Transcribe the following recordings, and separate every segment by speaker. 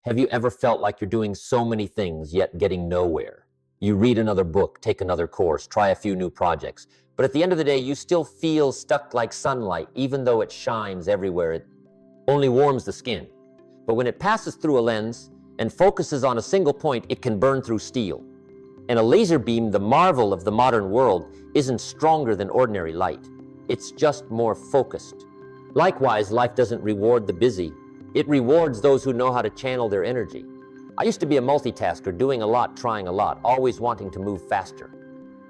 Speaker 1: Have you ever felt like you're doing so many things yet getting nowhere? You read another book, take another course, try a few new projects, but at the end of the day, you still feel stuck like sunlight, even though it shines everywhere. It only warms the skin. But when it passes through a lens and focuses on a single point, it can burn through steel. And a laser beam, the marvel of the modern world, isn't stronger than ordinary light. It's just more focused. Likewise, life doesn't reward the busy. It rewards those who know how to channel their energy. I used to be a multitasker, doing a lot, trying a lot, always wanting to move faster.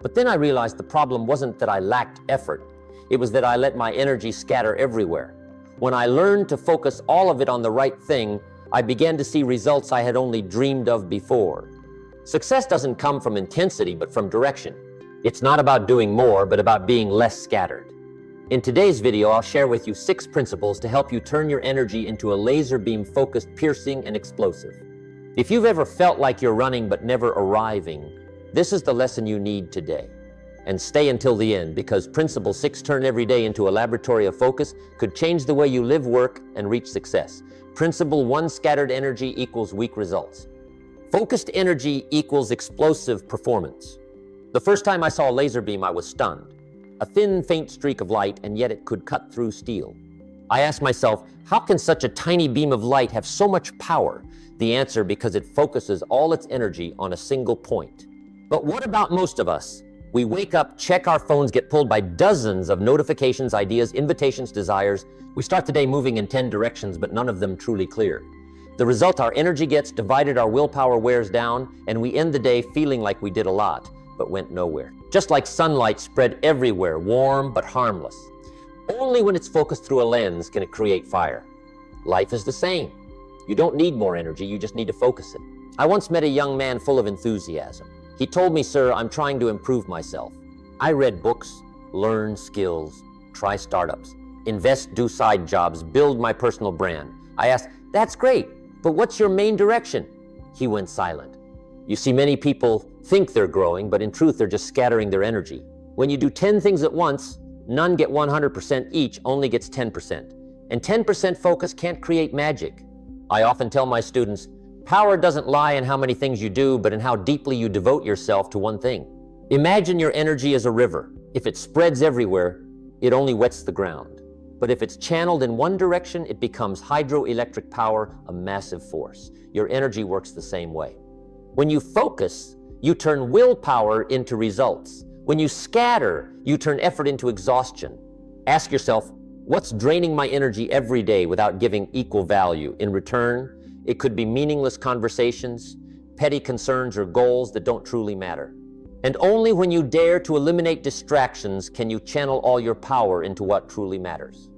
Speaker 1: But then I realized the problem wasn't that I lacked effort. It was that I let my energy scatter everywhere. When I learned to focus all of it on the right thing, I began to see results I had only dreamed of before. Success doesn't come from intensity, but from direction. It's not about doing more, but about being less scattered. In today's video, I'll share with you 6 principles to help you turn your energy into a laser beam focused, piercing, and explosive. If you've ever felt like you're running but never arriving, this is the lesson you need today. And stay until the end, because Principle 6, turn every day into a laboratory of focus, could change the way you live, work, and reach success. Principle 1, scattered energy equals weak results. Focused energy equals explosive performance. The first time I saw a laser beam, I was stunned. A thin, faint streak of light, and yet it could cut through steel. I asked myself, how can such a tiny beam of light have so much power? The answer, because it focuses all its energy on a single point. But what about most of us? We wake up, check our phones, get pulled by dozens of notifications, ideas, invitations, desires. We start the day moving in 10 directions, but none of them truly clear. The result, our energy gets divided, our willpower wears down, and we end the day feeling like we did a lot, but went nowhere. Just like sunlight spread everywhere, warm but harmless. Only when it's focused through a lens can it create fire. Life is the same. You don't need more energy, you just need to focus it. I once met a young man full of enthusiasm. He told me, "Sir, I'm trying to improve myself. I read books, learn skills, try startups, invest, do side jobs, build my personal brand." I asked, "That's great, but what's your main direction?" He went silent. You see, many people think they're growing, but in truth, they're just scattering their energy. When you do 10 things at once, none get 100% each, only gets 10%. And 10% focus can't create magic. I often tell my students, power doesn't lie in how many things you do, but in how deeply you devote yourself to one thing. Imagine your energy as a river. If it spreads everywhere, it only wets the ground. But if it's channeled in one direction, it becomes hydroelectric power, a massive force. Your energy works the same way. When you focus, you turn willpower into results. When you scatter, you turn effort into exhaustion. Ask yourself, what's draining my energy every day without giving equal value? In return, it could be meaningless conversations, petty concerns, or goals that don't truly matter. And only when you dare to eliminate distractions can you channel all your power into what truly matters.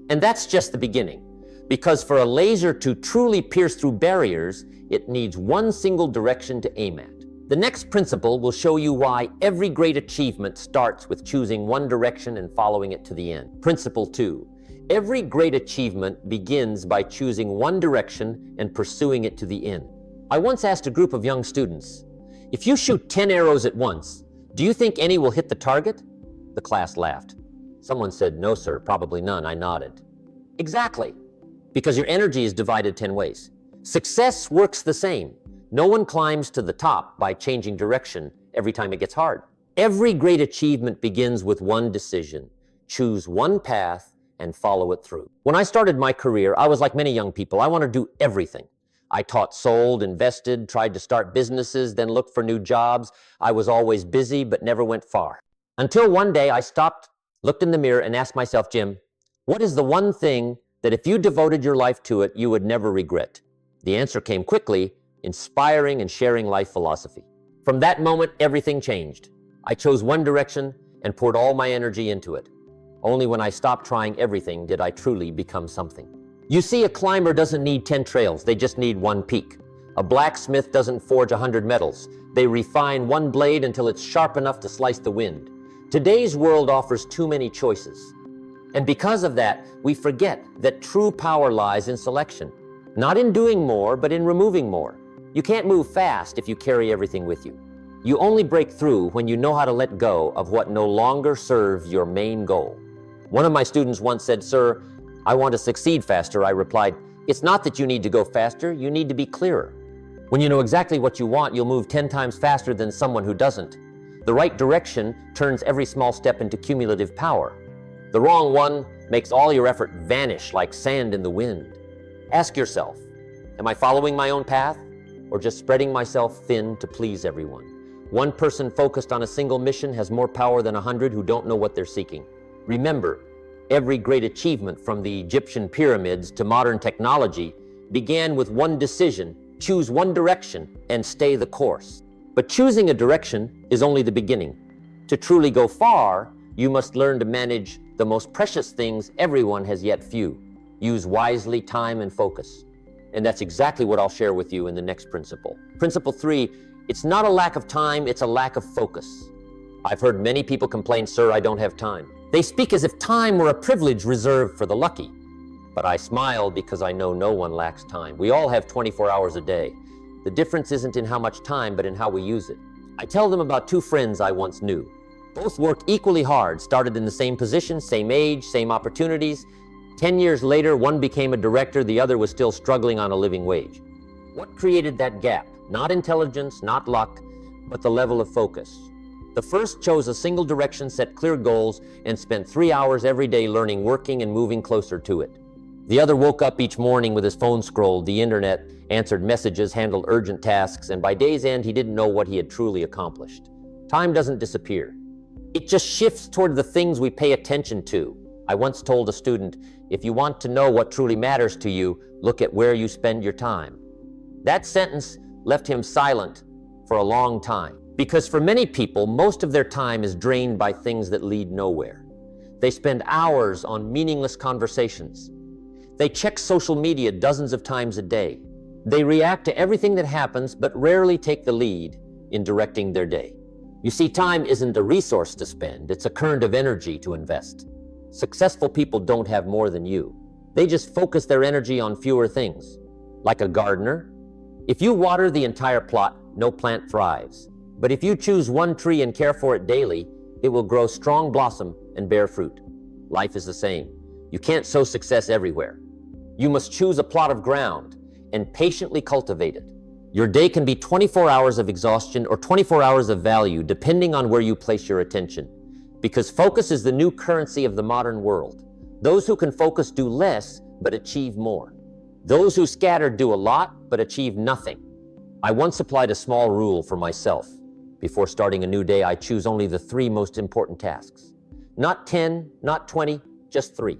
Speaker 1: And that's just the beginning. Because for a laser to truly pierce through barriers, it needs one single direction to aim at. The next principle will show you why every great achievement starts with choosing one direction and following it to the end. Principle 2. Every great achievement begins by choosing one direction and pursuing it to the end. I once asked a group of young students, if you shoot 10 arrows at once, do you think any will hit the target? The class laughed. Someone said, "No, sir, probably none." I nodded. Exactly, because your energy is divided 10 ways. Success works the same. No one climbs to the top by changing direction every time it gets hard. Every great achievement begins with one decision. Choose one path and follow it through. When I started my career, I was like many young people. I wanted to do everything. I taught, sold, invested, tried to start businesses, then looked for new jobs. I was always busy, but never went far. Until one day I stopped, looked in the mirror, and asked myself, Jim, what is the one thing that if you devoted your life to it, you would never regret? The answer came quickly: inspiring and sharing life philosophy. From that moment, everything changed. I chose one direction and poured all my energy into it. Only when I stopped trying everything did I truly become something. You see, a climber doesn't need 10 trails, they just need one peak. A blacksmith doesn't forge 100 metals. They refine one blade until it's sharp enough to slice the wind. Today's world offers too many choices. And because of that, we forget that true power lies in selection. Not in doing more, but in removing more. You can't move fast if you carry everything with you. You only break through when you know how to let go of what no longer serves your main goal. One of my students once said, "Sir, I want to succeed faster." I replied, It's not that you need to go faster, you need to be clearer. When you know exactly what you want, you'll move 10 times faster than someone who doesn't. The right direction turns every small step into cumulative power. The wrong one makes all your effort vanish like sand in the wind. Ask yourself, am I following my own path or just spreading myself thin to please everyone? One person focused on a single mission has more power than 100 who don't know what they're seeking. Remember, every great achievement from the Egyptian pyramids to modern technology began with one decision: choose one direction and stay the course. But choosing a direction is only the beginning. To truly go far, you must learn to manage the most precious things everyone has yet few. Use wisely time and focus. And that's exactly what I'll share with you in the next principle. Principle 3, it's not a lack of time, it's a lack of focus. I've heard many people complain, "Sir, I don't have time." They speak as if time were a privilege reserved for the lucky. But I smile because I know no one lacks time. We all have 24 hours a day. The difference isn't in how much time, but in how we use it. I tell them about two friends I once knew. Both worked equally hard, started in the same position, same age, same opportunities. 10 years later, one became a director, the other was still struggling on a living wage. What created that gap? Not intelligence, not luck, but the level of focus. The first chose a single direction, set clear goals, and spent 3 hours every day learning, working, and moving closer to it. The other woke up each morning with his phone scrolled, the internet, answered messages, handled urgent tasks, and by day's end, he didn't know what he had truly accomplished. Time doesn't disappear. It just shifts toward the things we pay attention to. I once told a student, if you want to know what truly matters to you, look at where you spend your time. That sentence left him silent for a long time, because for many people, most of their time is drained by things that lead nowhere. They spend hours on meaningless conversations. They check social media dozens of times a day. They react to everything that happens, but rarely take the lead in directing their day. You see, time isn't a resource to spend, it's a current of energy to invest. Successful people don't have more than you. They just focus their energy on fewer things. Like a gardener, if you water the entire plot, no plant thrives. But if you choose one tree and care for it daily, it will grow strong blossom and bear fruit. Life is the same. You can't sow success everywhere. You must choose a plot of ground and patiently cultivate it. Your day can be 24 hours of exhaustion or 24 hours of value, depending on where you place your attention. Because focus is the new currency of the modern world. Those who can focus do less, but achieve more. Those who scatter do a lot, but achieve nothing. I once applied a small rule for myself. Before starting a new day, I choose only the 3 most important tasks. Not 10, not 20, just 3.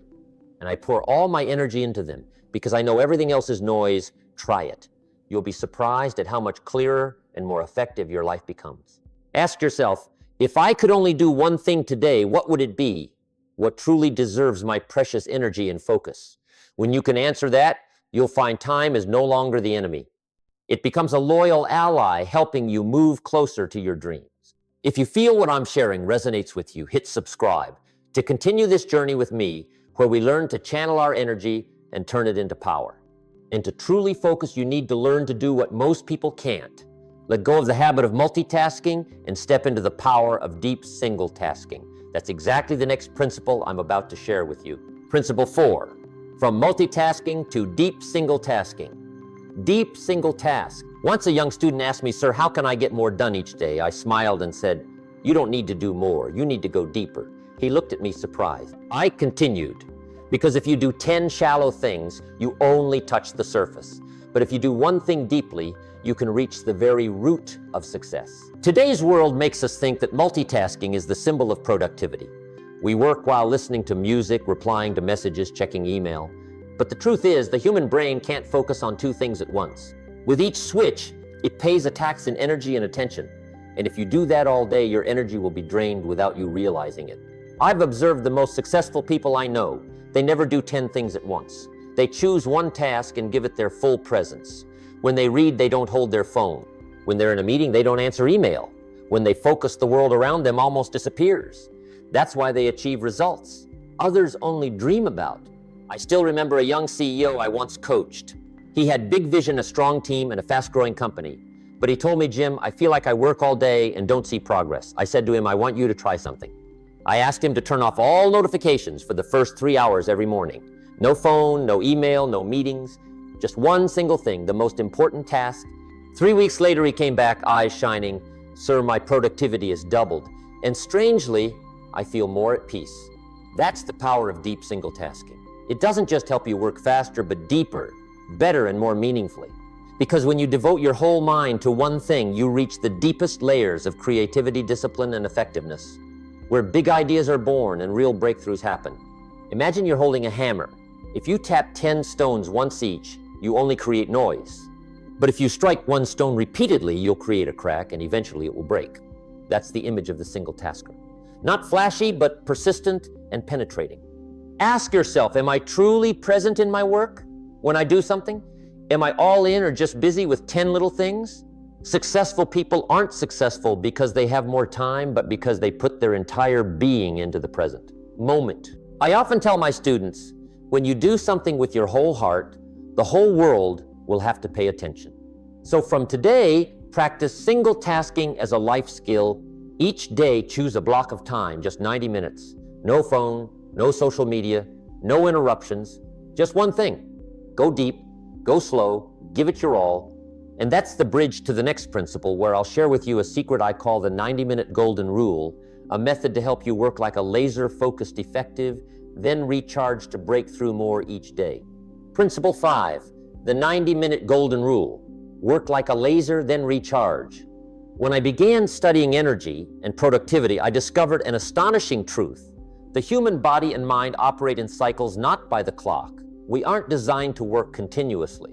Speaker 1: And I pour all my energy into them because I know everything else is noise. Try it. You'll be surprised at how much clearer and more effective your life becomes. Ask yourself, if I could only do one thing today, what would it be? What truly deserves my precious energy and focus? When you can answer that, you'll find time is no longer the enemy. It becomes a loyal ally helping you move closer to your dreams. If you feel what I'm sharing resonates with you, hit subscribe to continue this journey with me, where we learn to channel our energy and turn it into power. And to truly focus, you need to learn to do what most people can't. Let go of the habit of multitasking and step into the power of deep single tasking. That's exactly the next principle I'm about to share with you. Principle 4, from multitasking to deep single tasking. Deep single task. Once a young student asked me, "Sir, how can I get more done each day?" I smiled and said, "You don't need to do more, you need to go deeper." He looked at me surprised. I continued, because if you do 10 shallow things, you only touch the surface. But if you do one thing deeply, you can reach the very root of success. Today's world makes us think that multitasking is the symbol of productivity. We work while listening to music, replying to messages, checking email. But the truth is, the human brain can't focus on 2 things at once. With each switch, it pays a tax in energy and attention. And if you do that all day, your energy will be drained without you realizing it. I've observed the most successful people I know. They never do 10 things at once. They choose one task and give it their full presence. When they read, they don't hold their phone. When they're in a meeting, they don't answer email. When they focus, the world around them almost disappears. That's why they achieve results others only dream about. I still remember a young CEO I once coached. He had big vision, a strong team, and a fast-growing company. But he told me, "Jim, I feel like I work all day and don't see progress." I said to him, "I want you to try something." I asked him to turn off all notifications for the first 3 hours every morning. No phone, no email, no meetings. Just one single thing, the most important task. 3 weeks later, he came back, eyes shining. Sir, my productivity has doubled. And strangely, I feel more at peace. That's the power of deep single tasking. It doesn't just help you work faster, but deeper, better, and more meaningfully. Because when you devote your whole mind to one thing, you reach the deepest layers of creativity, discipline, and effectiveness, where big ideas are born and real breakthroughs happen. Imagine you're holding a hammer. If you tap 10 stones once each, you only create noise. But if you strike one stone repeatedly, you'll create a crack and eventually it will break. That's the image of the single tasker. Not flashy, but persistent and penetrating. Ask yourself, am I truly present in my work when I do something? Am I all in or just busy with 10 little things? Successful people aren't successful because they have more time, but because they put their entire being into the present moment. I often tell my students, when you do something with your whole heart, the whole world will have to pay attention. So from today, practice single tasking as a life skill. Each day, choose a block of time, just 90 minutes. No phone, no social media, no interruptions, just one thing. Go deep, go slow, give it your all. And that's the bridge to the next principle, where I'll share with you a secret I call the 90-minute golden rule, a method to help you work like a laser-focused effective, then recharge to break through more each day. Principle 5, the 90-minute golden rule. Work like a laser, then recharge. When I began studying energy and productivity, I discovered an astonishing truth. The human body and mind operate in cycles not by the clock. We aren't designed to work continuously.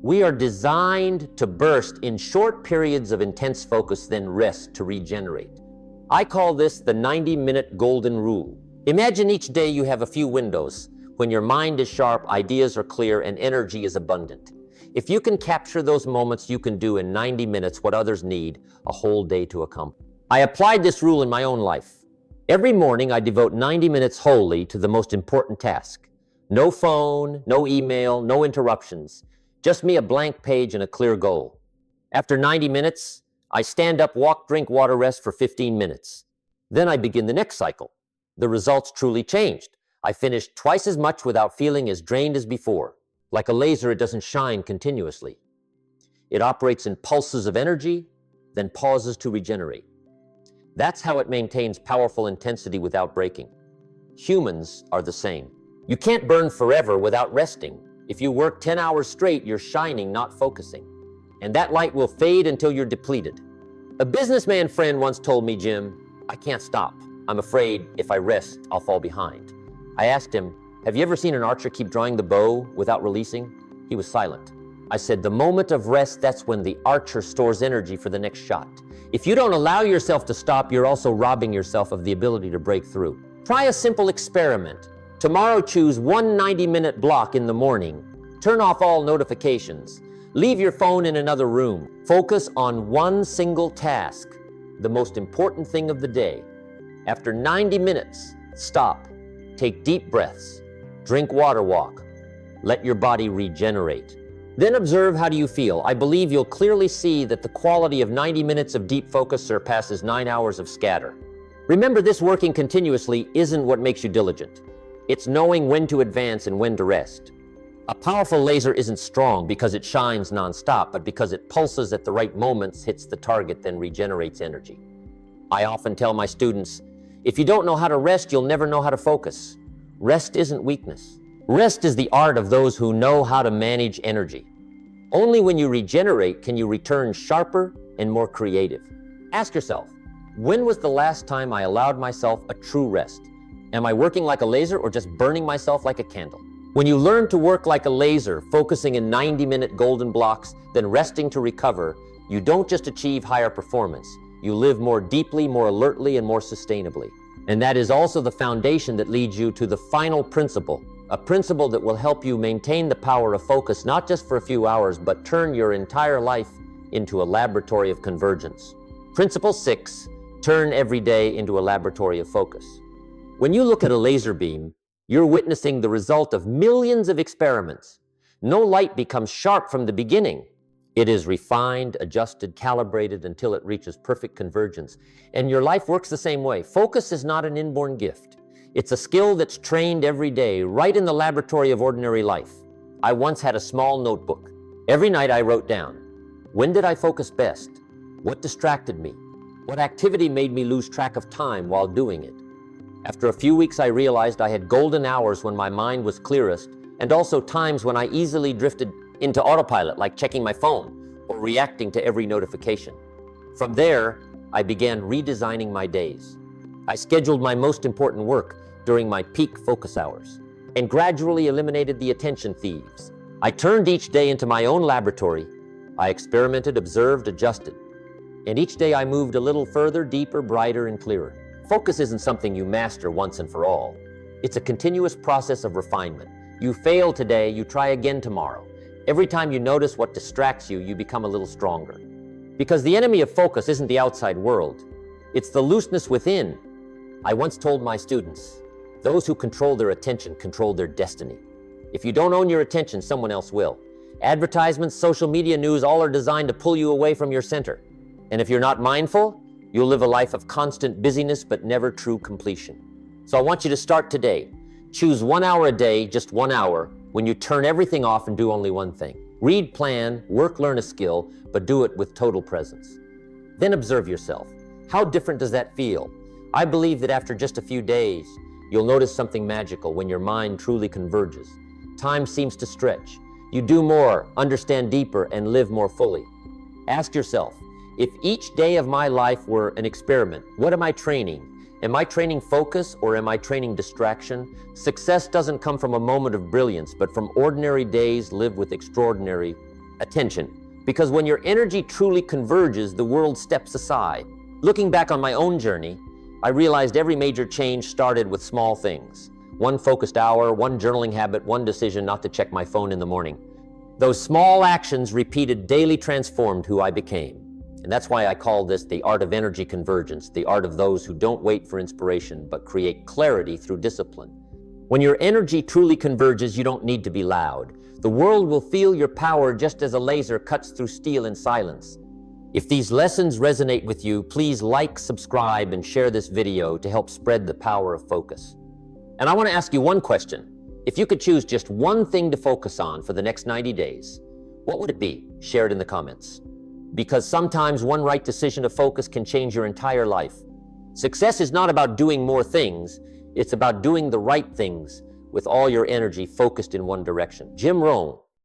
Speaker 1: We are designed to burst in short periods of intense focus, then rest to regenerate. I call this the 90-minute golden rule. Imagine each day you have a few windows when your mind is sharp, ideas are clear, and energy is abundant. If you can capture those moments, you can do in 90 minutes what others need a whole day to accomplish. I applied this rule in my own life. Every morning, I devote 90 minutes wholly to the most important task. No phone, no email, no interruptions. Just me, a blank page, and a clear goal. After 90 minutes, I stand up, walk, drink water, rest for 15 minutes. Then I begin the next cycle. The results truly changed. I finished twice as much without feeling as drained as before. Like a laser, it doesn't shine continuously. It operates in pulses of energy, then pauses to regenerate. That's how it maintains powerful intensity without breaking. Humans are the same. You can't burn forever without resting. If you work 10 hours straight, you're shining, not focusing. And that light will fade until you're depleted. A businessman friend once told me, Jim, I can't stop. I'm afraid if I rest, I'll fall behind. I asked him, have you ever seen an archer keep drawing the bow without releasing? He was silent. I said, the moment of rest, that's when the archer stores energy for the next shot. If you don't allow yourself to stop, you're also robbing yourself of the ability to break through. Try a simple experiment. Tomorrow, choose one 90-minute block in the morning. Turn off all notifications. Leave your phone in another room. Focus on one single task, the most important thing of the day. After 90 minutes, stop. Take deep breaths. Drink water, walk. Let your body regenerate. Then observe, how do you feel? I believe you'll clearly see that the quality of 90 minutes of deep focus surpasses 9 hours of scatter. Remember, this working continuously isn't what makes you diligent. It's knowing when to advance and when to rest. A powerful laser isn't strong because it shines nonstop, but because it pulses at the right moments, hits the target, then regenerates energy. I often tell my students, if you don't know how to rest, you'll never know how to focus. Rest isn't weakness. Rest is the art of those who know how to manage energy. Only when you regenerate can you return sharper and more creative. Ask yourself, when was the last time I allowed myself a true rest? Am I working like a laser or just burning myself like a candle? When you learn to work like a laser, focusing in 90-minute golden blocks, then resting to recover, you don't just achieve higher performance. You live more deeply, more alertly, and more sustainably. And that is also the foundation that leads you to the final principle, a principle that will help you maintain the power of focus, not just for a few hours, but turn your entire life into a laboratory of convergence. Principle 6, turn every day into a laboratory of focus. When you look at a laser beam, you're witnessing the result of millions of experiments. No light becomes sharp from the beginning. It is refined, adjusted, calibrated until it reaches perfect convergence. And your life works the same way. Focus is not an inborn gift. It's a skill that's trained every day, right in the laboratory of ordinary life. I once had a small notebook. Every night I wrote down, when did I focus best? What distracted me? What activity made me lose track of time while doing it? After a few weeks, I realized I had golden hours when my mind was clearest, and also times when I easily drifted into autopilot, like checking my phone or reacting to every notification. From there, I began redesigning my days. I scheduled my most important work during my peak focus hours and gradually eliminated the attention thieves. I turned each day into my own laboratory. I experimented, observed, adjusted. And each day I moved a little further, deeper, brighter, and clearer. Focus isn't something you master once and for all. It's a continuous process of refinement. You fail today, you try again tomorrow. Every time you notice what distracts you, you become a little stronger. Because the enemy of focus isn't the outside world. It's the looseness within. I once told my students, those who control their attention control their destiny. If you don't own your attention, someone else will. Advertisements, social media news, all are designed to pull you away from your center. And if you're not mindful, you'll live a life of constant busyness but never true completion. So I want you to start today. Choose 1 hour a day, just 1 hour, when you turn everything off and do only one thing. Read, plan, work, learn a skill, but do it with total presence. Then observe yourself. How different does that feel? I believe that after just a few days, you'll notice something magical when your mind truly converges. Time seems to stretch. You do more, understand deeper, and live more fully. Ask yourself, if each day of my life were an experiment, what am I training? Am I training focus or am I training distraction? Success doesn't come from a moment of brilliance, but from ordinary days lived with extraordinary attention. Because when your energy truly converges, the world steps aside. Looking back on my own journey, I realized every major change started with small things. One focused hour, one journaling habit, one decision not to check my phone in the morning. Those small actions repeated daily transformed who I became. And that's why I call this the Art of Energy Convergence, the art of those who don't wait for inspiration, but create clarity through discipline. When your energy truly converges, you don't need to be loud. The world will feel your power just as a laser cuts through steel in silence. If these lessons resonate with you, please like, subscribe, and share this video to help spread the power of focus. And I want to ask you one question. If you could choose just one thing to focus on for the next 90 days, what would it be? Share it in the comments. Because sometimes one right decision to focus can change your entire life. Success is not about doing more things, it's about doing the right things with all your energy focused in one direction. Rohn.